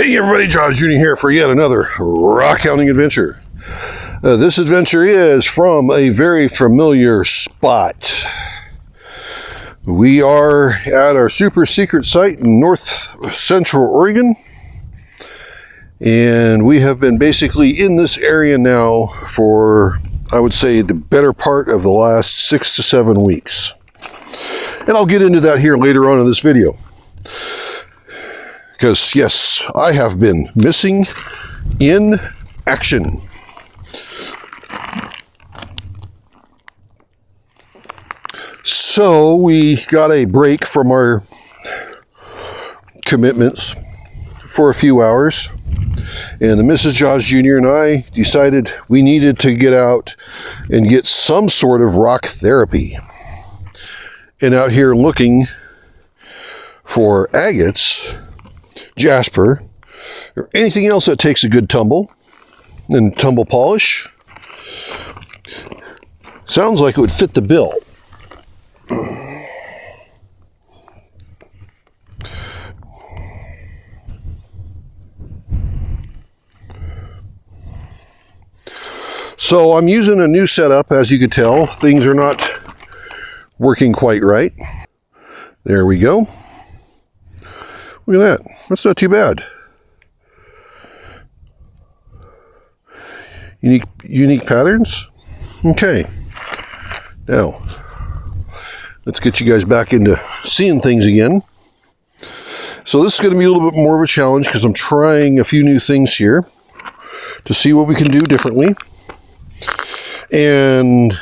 Hey everybody, Josh Jr. here for yet another rock hounding adventure. This adventure is from a very familiar spot. We are at our super secret site in north central Oregon, and we have been basically in this area now for, I would say, the better part of the last 6 to 7 weeks. And I'll get into that here later on in this video. Because, yes, I have been missing in action. So we got a break from our commitments for a few hours. And the Mrs. Josh Jr. and I decided we needed to get out and get some sort of rock therapy. And out here looking for agates, Jasper, or anything else that takes a good tumble and tumble polish. Sounds like it would fit the bill. So I'm using a new setup, as you could tell. Things are not working quite right. There we go. Look at that. That's not too bad. Unique patterns. Okay. Now, let's get you guys back into seeing things again. So this is going to be a little bit more of a challenge because I'm trying a few new things here to see what we can do differently. And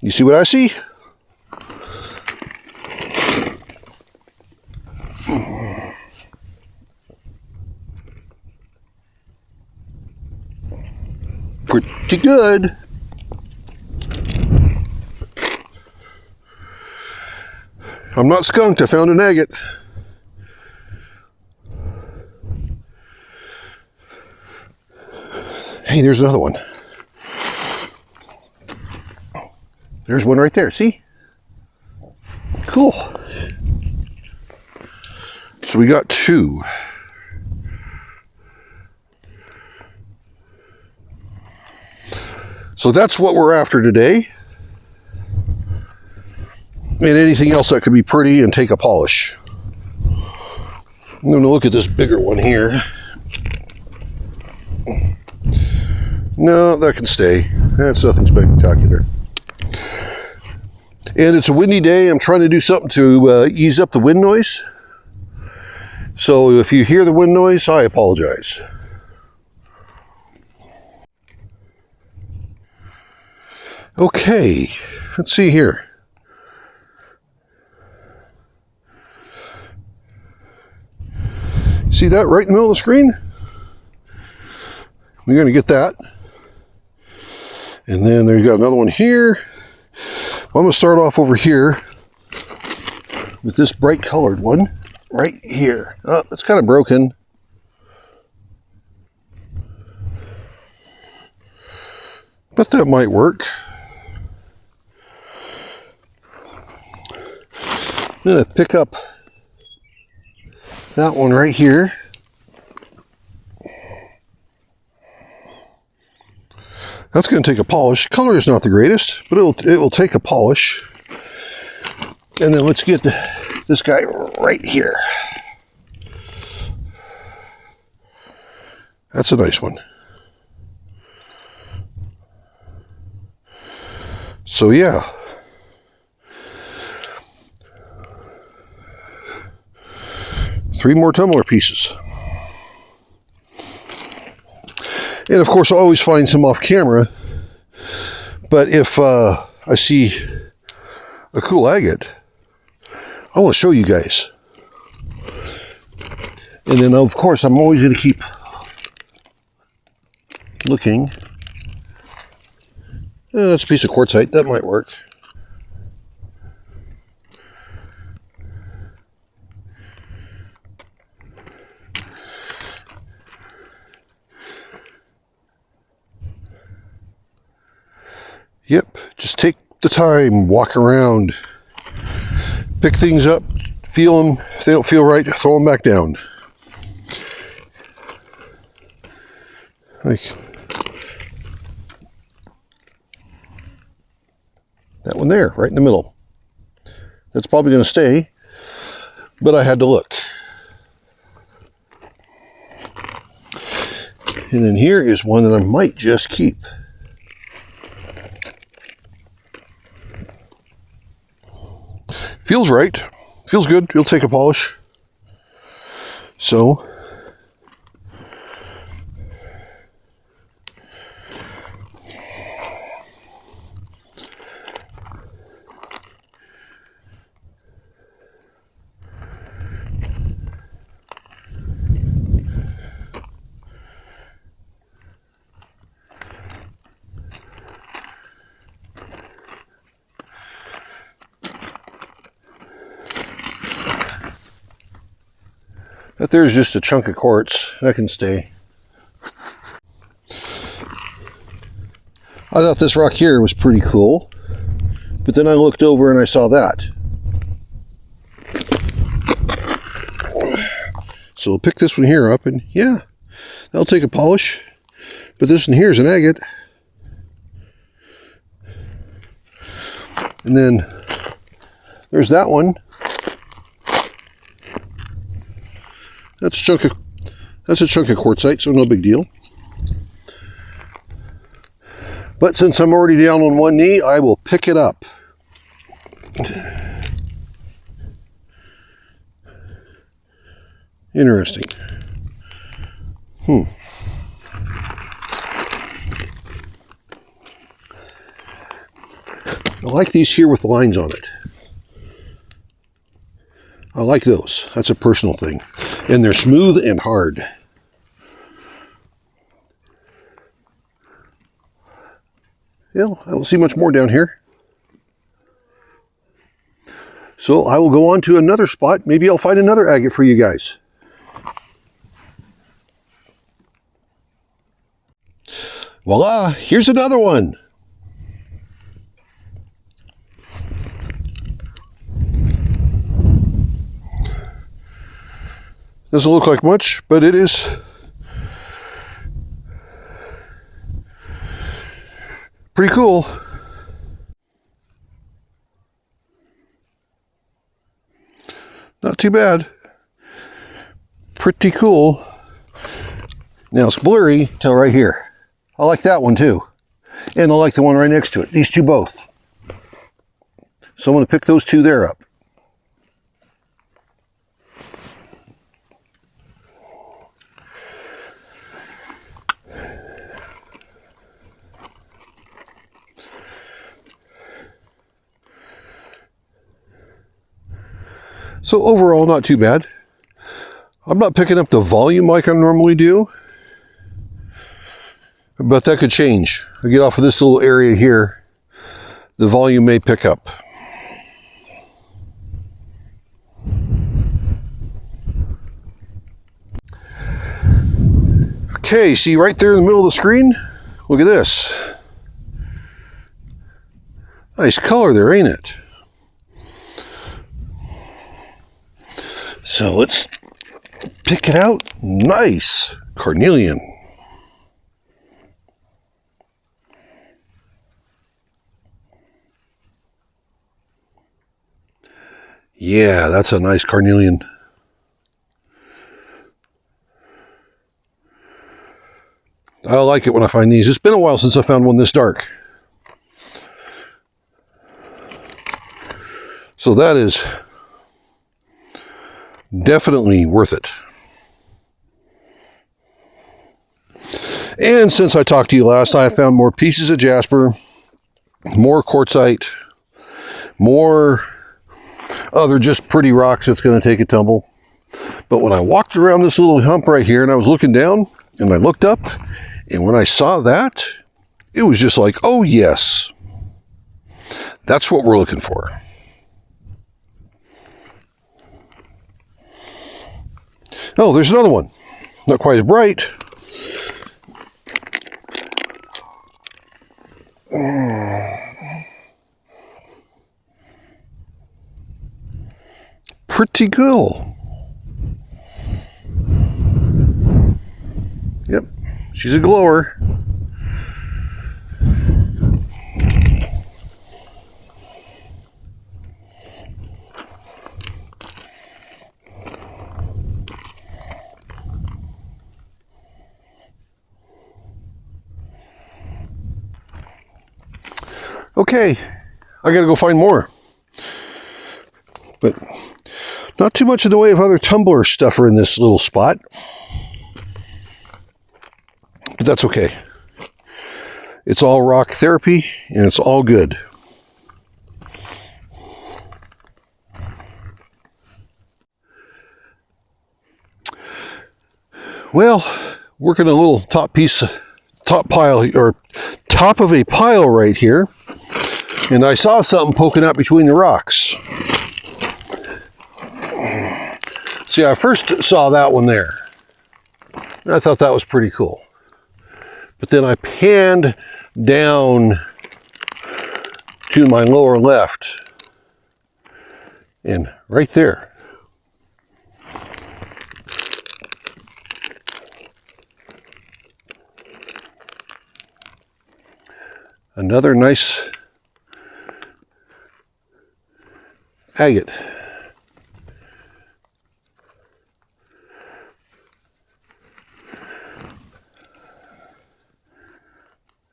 you see what I see? Pretty good. I'm not skunked. I found an agate. Hey, there's another one. There's one right there. See? Cool. So we got two. So that's what we're after today. And anything else that could be pretty and take a polish. I'm going to look at this bigger one here. No, that can stay. That's nothing spectacular. And it's a windy day. I'm trying to do something to ease up the wind noise. So if you hear the wind noise, I apologize. Okay, let's see here. See that right in the middle of the screen? We're going to get that. And then there's got another one here. Well, I'm going to start off over here with this bright colored one right here. Oh, it's kind of broken. But that might work. I'm going to pick up that one right here. That's going to take a polish. Color is not the greatest, but it will take a polish. And then let's get this guy right here. That's a nice one. So yeah. Three more tumbler pieces. And of course, I always find some off camera. But if I see a cool agate, I want to show you guys. And then, of course, I'm always going to keep looking. That's a piece of quartzite. That might work. Yep, just take the time, walk around, pick things up, feel them. If they don't feel right, throw them back down. Like that one there, right in the middle. That's probably going to stay, but I had to look. And then here is one that I might just keep. Feels right. Feels good. It'll take a polish. So, that there's just a chunk of quartz. That can stay. I thought this rock here was pretty cool, but then I looked over and I saw that. So I'll pick this one here up, and yeah, that'll take a polish. But this one here is an agate. And then there's that one. That's a chunk of quartzite, so no big deal. But since I'm already down on one knee, I will pick it up. Interesting. I like these here with the lines on it. I like those. That's a personal thing. And they're smooth and hard. Yeah, I don't see much more down here. So I will go on to another spot. Maybe I'll find another agate for you guys. Voila, here's another one. Doesn't look like much, but it is pretty cool. Not too bad. Pretty cool. Now it's blurry till right here. I like that one too. And I like the one right next to it. These two both. So I'm going to pick those two there up. So overall, not too bad. I'm not picking up the volume like I normally do, but that could change. I get off of this little area here, the volume may pick up. Okay, see right there in the middle of the screen? Look at this. Nice color there, ain't it? So let's pick it out. Nice carnelian. Yeah, that's a nice carnelian. I like it when I find these. It's been a while since I found one this dark. So that is definitely worth it. And since I talked to you last, I found more pieces of Jasper, more quartzite, more other just pretty rocks that's going to take a tumble. But when I walked around this little hump right here and I was looking down and I looked up, and when I saw that, it was just like, oh yes, that's what we're looking for. Oh, there's another one. Not quite as bright. Pretty cool. Yep, She's a glower. Okay, I gotta go find more. But not too much in the way of other tumbler stuff are in this little spot. But that's okay. It's all rock therapy, and it's all good. Well, working a little top of a pile right here, and I saw something poking out between the rocks. See, I first saw that one there, and I thought that was pretty cool. But then I panned down to my lower left, and right there, another nice agate.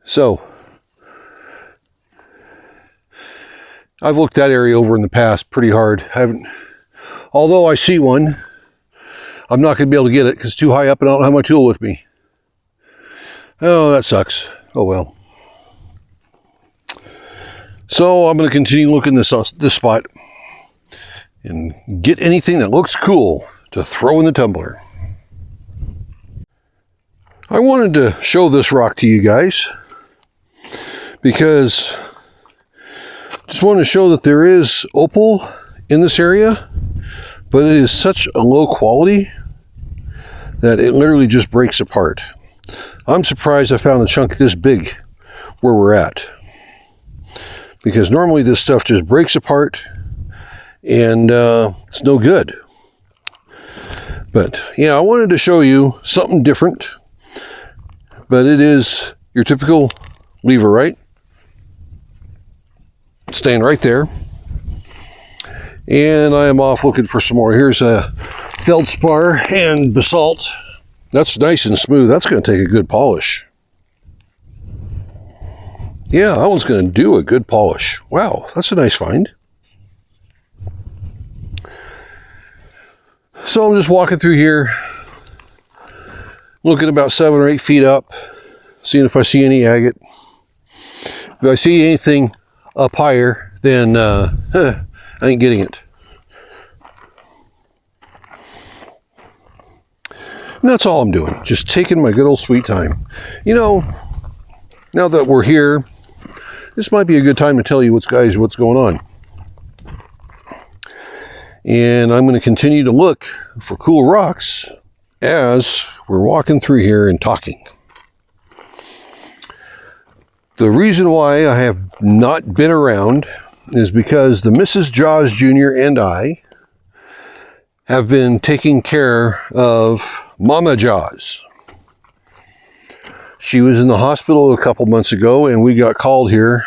So, I've looked that area over in the past pretty hard. Although I see one, I'm not going to be able to get it because it's too high up and I don't have my tool with me. Oh, that sucks. Oh well. So I'm going to continue looking this spot and get anything that looks cool to throw in the tumbler. I wanted to show this rock to you guys because I just want to show that there is opal in this area, but it is such a low quality that it literally just breaks apart. I'm surprised I found a chunk this big where we're at, because normally this stuff just breaks apart and it's no good. But yeah, I wanted to show you something different, but it is your typical leverite, staying right there. And I am off looking for some more. Here's a feldspar and basalt. That's nice and smooth. That's going to take a good polish. Yeah, that one's going to do a good polish. Wow, that's a nice find. So I'm just walking through here, looking about 7 or 8 feet up, seeing if I see any agate. If I see anything up higher, then I ain't getting it. And that's all I'm doing, just taking my good old sweet time. You know, now that we're here, this might be a good time to tell you what's going on. And I'm going to continue to look for cool rocks as we're walking through here and talking. The reason why I have not been around is because the Mrs. Jaws Jr. and I have been taking care of Mama Jaws. She was in the hospital a couple months ago, and we got called here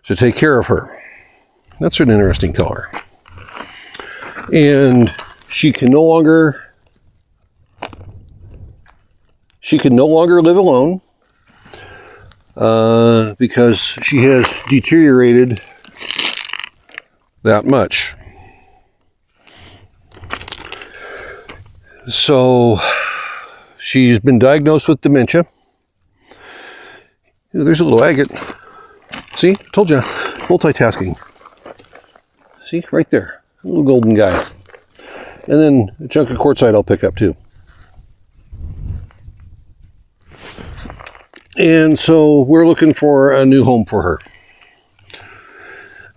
to take care of her. That's an interesting color. And she can no longer live alone because she has deteriorated that much. So she's been diagnosed with dementia. There's a little agate. See, told you, multitasking. See, right there. A little golden guy. And then a chunk of quartzite I'll pick up too. And so we're looking for a new home for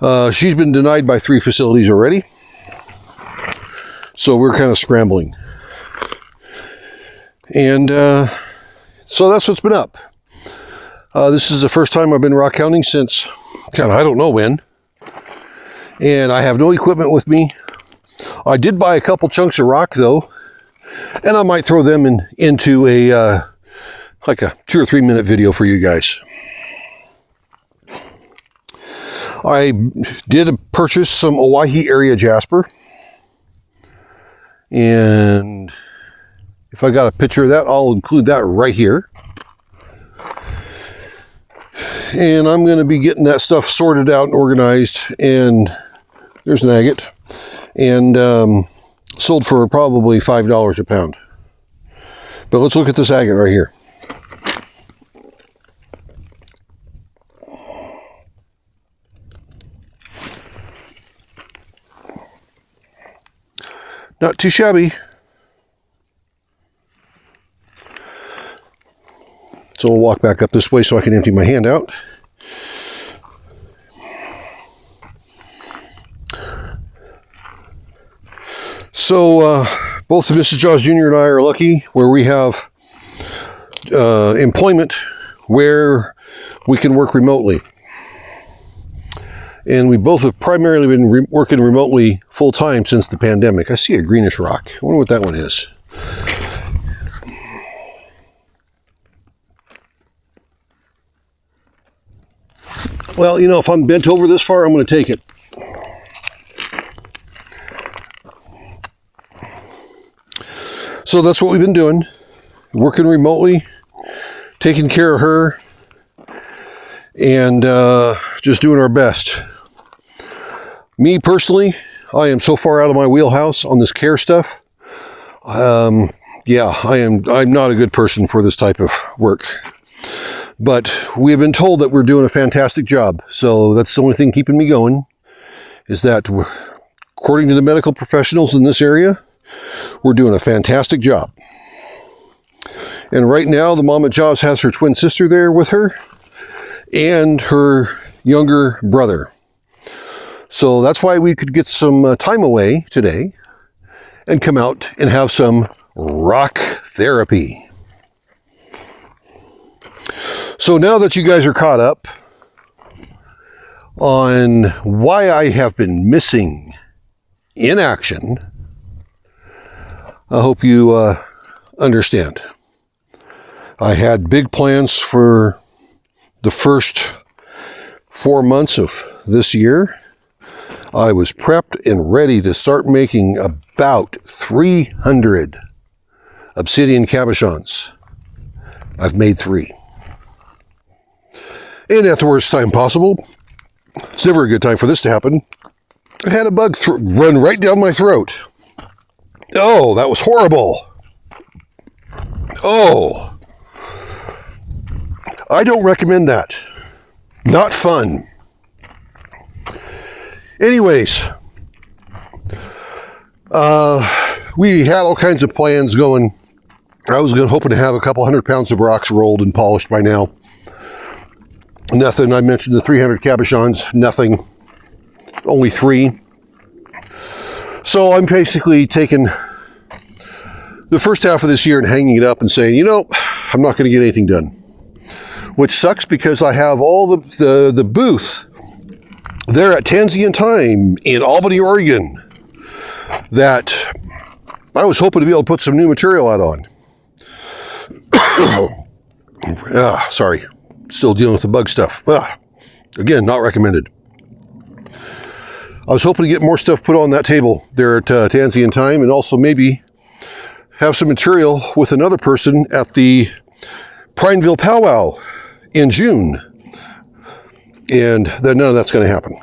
her. She's been denied by 3 facilities already. So we're kind of scrambling. And so that's what's been up. This is the first time I've been rock hounding since, God, I don't know when. And I have no equipment with me. I did buy a couple chunks of rock though, and I might throw them into a like a 2 or 3 minute video for you guys. I did purchase some Owyhee area jasper, and if I got a picture of that, I'll include that right here. And I'm going to be getting that stuff sorted out and organized, and there's an agate, and sold for probably $5 a pound. But let's look at this agate right here. Not too shabby. So we'll walk back up this way so I can empty my hand out. So both Mrs. Jaws Jr. and I are lucky where we have employment where we can work remotely. And we both have primarily been working remotely full-time since the pandemic. I see a greenish rock. I wonder what that one is. Well, you know, if I'm bent over this far, I'm going to take it. So that's what we've been doing. Working remotely, taking care of her, and just doing our best. Me personally, I am so far out of my wheelhouse on this care stuff. Yeah, I'm not a good person for this type of work. But we have been told that we're doing a fantastic job. So that's the only thing keeping me going, is that according to the medical professionals in this area, we're doing a fantastic job. And right now, the mom at Jaws has her twin sister there with her and her younger brother. So that's why we could get some time away today and come out and have some rock therapy. So now that you guys are caught up on why I have been missing in action, I hope you understand. I had big plans for the first 4 months of this year. I was prepped and ready to start making about 300 obsidian cabochons. I've made 3. And at the worst time possible. It's never a good time for this to happen. I had a bug run right down my throat. Oh, that was horrible. Oh. I don't recommend that. Not fun. Anyways, we had all kinds of plans going. I was hoping to have a couple 100 pounds of rocks rolled and polished by now. Nothing. I mentioned the 300 cabochons. Nothing. Only 3. So I'm basically taking the first half of this year and hanging it up and saying, you know, I'm not going to get anything done. Which sucks because I have all the booth there at Tansy and Time in Albany, Oregon, that I was hoping to be able to put some new material out on. Sorry. Still dealing with the bug stuff. Again, not recommended. I was hoping to get more stuff put on that table there at Tansy and Time, and also maybe have some material with another person at the Prineville Powwow in June. And then none of that's going to happen.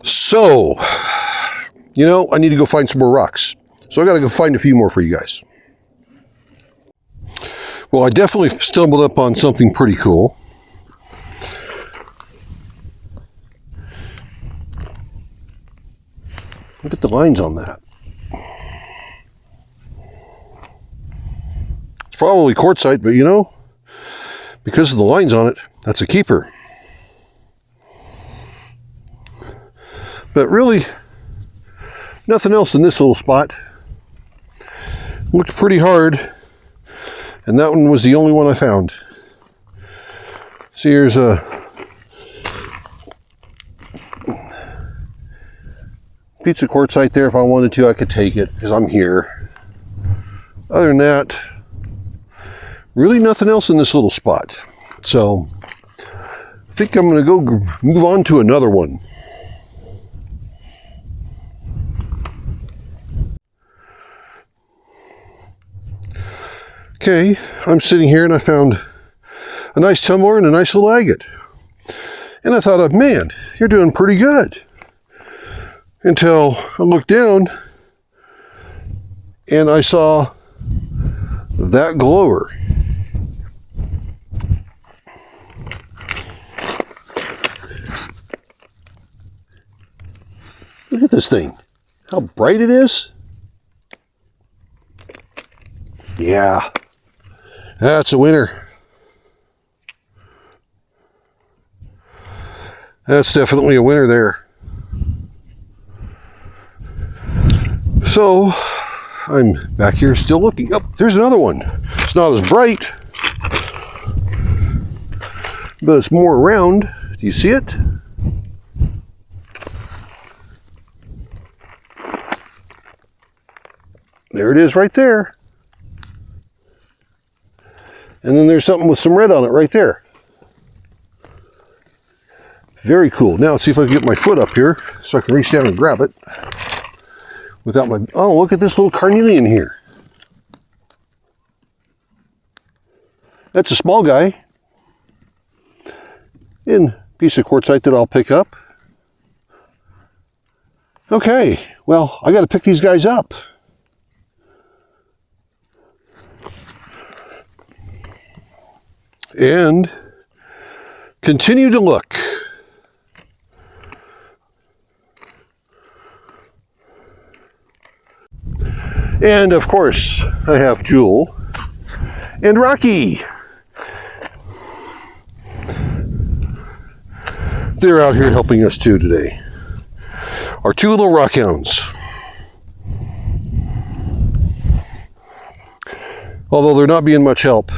So, you know, I need to go find some more rocks. So I got to go find a few more for you guys. Well, I definitely stumbled up on something pretty cool. Look at the lines on that. It's probably quartzite, but you know, because of the lines on it, that's a keeper. But really, nothing else in this little spot. Looked pretty hard, and that one was the only one I found. See, here's a piece of quartzite there. If I wanted to, I could take it because I'm here. Other than that, Really nothing else in this little spot. So I think I'm going to go move on to another one. Okay, I'm sitting here and I found a nice tumbler and a nice little agate. And I thought, man, you're doing pretty good. Until I looked down and I saw that glower. Look at this thing. How bright it is. Yeah, that's a winner. That's definitely a winner there. So I'm back here still looking. Oh, there's another one. It's not as bright, but it's more round. Do you see it? There it is right there. And then there's something with some red on it right there. Very cool. Now let's see if I can get my foot up here so I can reach down and grab it without my... Oh, look at this little carnelian here. That's a small guy. And a piece of quartzite that I'll pick up. Okay, well, I got to pick these guys up. And continue to look. And of course, I have Jewel and Rocky. They're out here helping us too today. Our two little rock hounds. Although they're not being much help.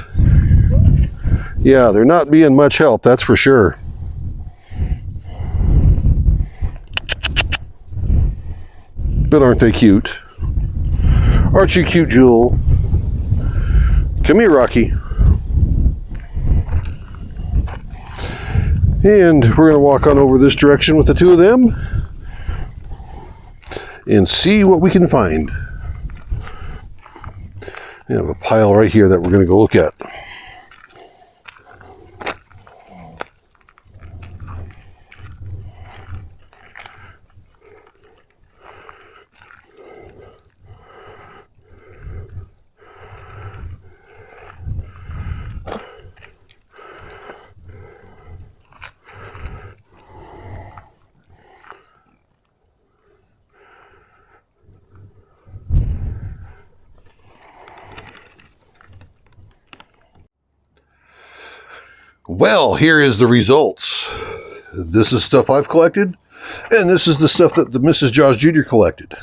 Yeah, they're not being much help, that's for sure. But aren't they cute? Aren't you cute, Jewel? Come here, Rocky. And we're going to walk on over this direction with the two of them and see what we can find. We have a pile right here that we're going to go look at. Well, here is the results. This is stuff I've collected, and this is the stuff that the Mrs. Jaws Jr. collected.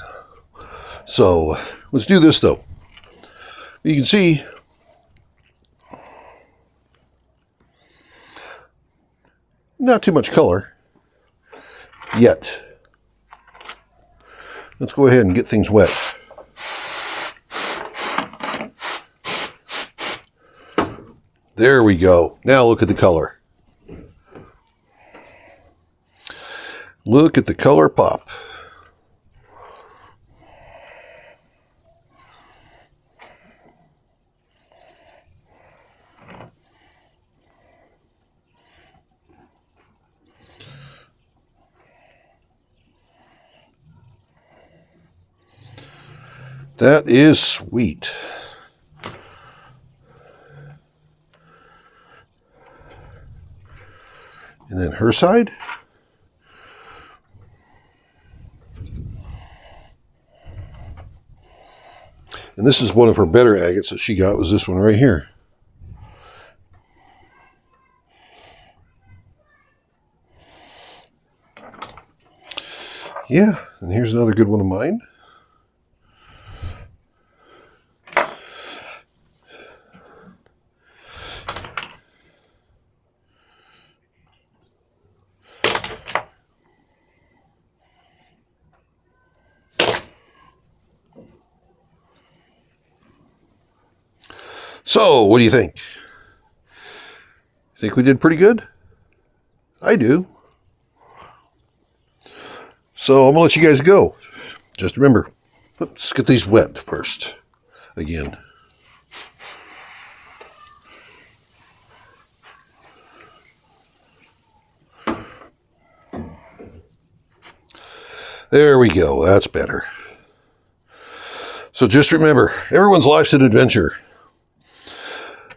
So, let's do this though. You can see not too much color yet. Let's go ahead and get things wet. There we go. Now look at the color. Look at the color pop. That is sweet. And then her side. And this is one of her better agates that she got, was this one right here. Yeah, and here's another good one of mine. So, what do you think? Think we did pretty good? I do. So I'm going to let you guys go. Just remember, let's get these wet first. Again. There we go. That's better. So just remember, everyone's life's an adventure.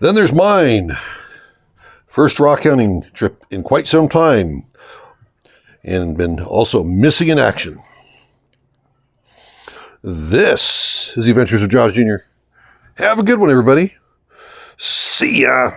Then there's mine. First rock hounding trip in quite some time. And been also missing in action. This is the Adventures of Josh Jr. Have a good one, everybody. See ya.